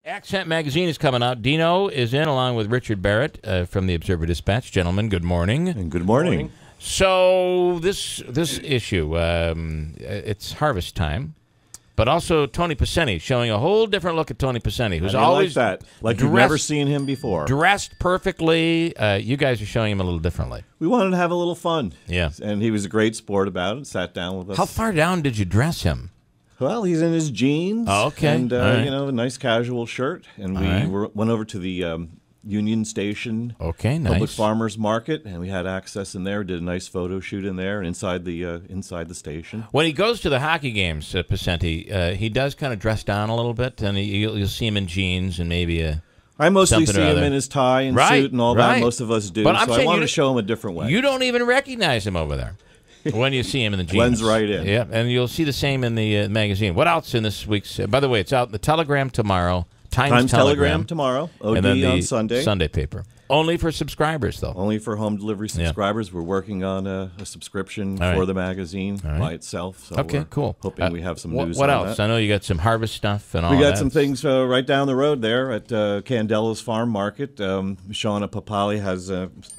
Accent Magazine is coming out. Dino is in along with Richard Barrett from the Observer-Dispatch. Gentlemen, good morning. And good morning. So this issue, it's harvest time, but also Tony Pacini showing a whole different look at Tony Pacini, who's always like that, like you've never seen him before. Dressed perfectly. You guys are showing him a little differently. We wanted to have a little fun. Yeah. And he was a great sport about it, sat down with us. How far down did you dress him? Well, he's in his jeans. Oh, okay. And, right. you know, a nice casual shirt. And we went over to the Union Station Public Farmers Market, and we had access in there. Did a nice photo shoot in there inside the station. When he goes to the hockey games, Pacenti, he does kind of dress down a little bit, and you'll see him in jeans and maybe a. I mostly see him in his tie and suit and all that. Most of us do. But so I wanted to show him a different way. You don't even recognize him over there when you see him in the jeans. Blends right in. Yeah, and you'll see the same in the magazine. What else in this week's? By the way, it's out in the Telegram tomorrow. Times Telegram tomorrow. OD and then on Sunday. Sunday paper. Only for subscribers, though. Only for home delivery subscribers. We're working on a subscription for the magazine by itself. So okay, cool. Hoping we have some news what on else? that. I know you got some harvest stuff and all that. We got some things right down the road there at Candela's Farm Market. Shauna Papali has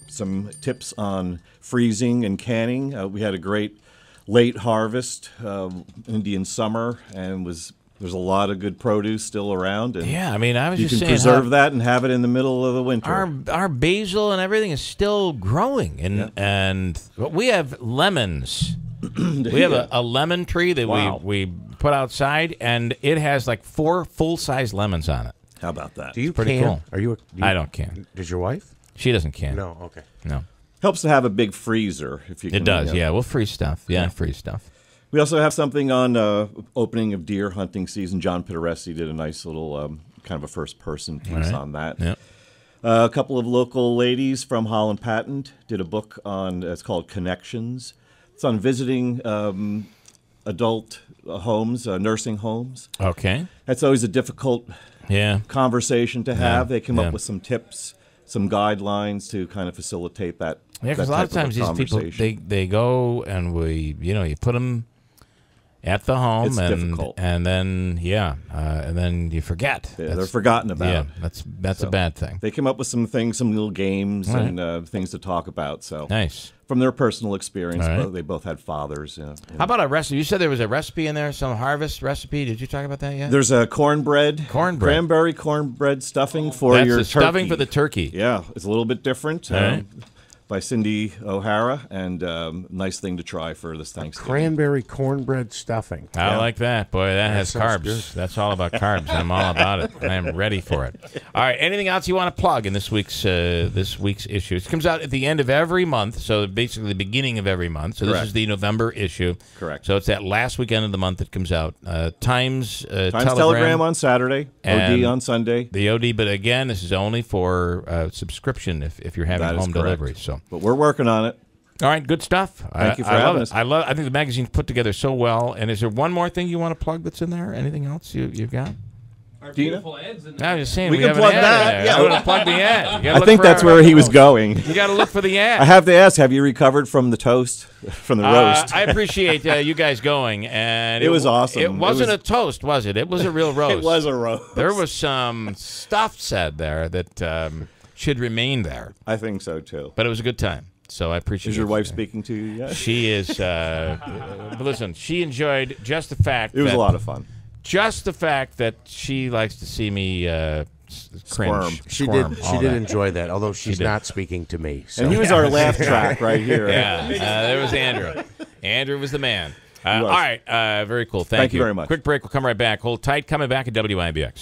some tips on freezing and canning. We had a great late harvest, Indian summer, and there's a lot of good produce still around. And yeah, I mean, I was just saying, you can preserve that and have it in the middle of the winter. Our basil and everything is still growing, and we have lemons. We have a lemon tree that we put outside, and it has like 4 full-size lemons on it. How about that? Do you pretty can? Cool. I don't can. Does your wife? She doesn't can. No. Okay. No. Helps to have a big freezer if you can. It does. Yeah, we'll freeze stuff. Yeah, freeze stuff. We also have something on opening of deer hunting season. John Piteresi did a nice little kind of a first-person piece on that. Yep. A couple of local ladies from Holland Patent did a book on, it's called Connections. It's on visiting adult homes, nursing homes. Okay. That's always a difficult conversation to have. They come up with some tips, some guidelines to kind of facilitate that. Yeah, because a lot of times these people, they go and you put them at the home, it's difficult. And then and then you forget. Yeah, they're forgotten about. Yeah, that's a bad thing. They came up with some things, some little games and things to talk about. So nice from their personal experience. They both had fathers. How about a recipe? You said there was a recipe in there, some harvest recipe. Did you talk about that yet? There's a cranberry cornbread stuffing for your turkey. Stuffing for the turkey. Yeah, it's a little bit different. By Cindy O'Hara, and nice thing to try for this Thanksgiving. Cranberry cornbread stuffing. I like that. Boy, that has carbs. Good. That's all about carbs. I'm all about it. I am ready for it. All right, anything else you want to plug in this week's issue? It comes out at the end of every month, so basically the beginning of every month. So this is the November issue. Correct. So it's that last weekend of the month that comes out. Times Telegram on Saturday, OD on Sunday. The OD, but again, this is only for subscription if you're having home delivery. So. But we're working on it. All right, good stuff. Thank you for having us. I think the magazine's put together so well. And is there one more thing you want to plug that's in there? Anything else you've got? Our beautiful ads in there. I was just saying we can plug that. Yeah, we're going to plug the ad. I think that's where he was going. You got to look for the ad. I have to ask: have you recovered from the toast, from the roast? I appreciate you guys going, and it was awesome. It wasn't a toast, was it? It was a real roast. It was a roast. There was some stuff said there that should remain there. I think so too. But it was a good time. So I appreciate it. Is your wife speaking to you yet? She is. Listen, she enjoyed just the fact it was a lot of fun. Just the fact that she likes to see me cringe. She did enjoy that, although she's not speaking to me. So. And he was our laugh track right here. Yeah, there was Andrew. Andrew was the man. All right, very cool. Thank you very much. Quick break. We'll come right back. Hold tight. Coming back at WIBX.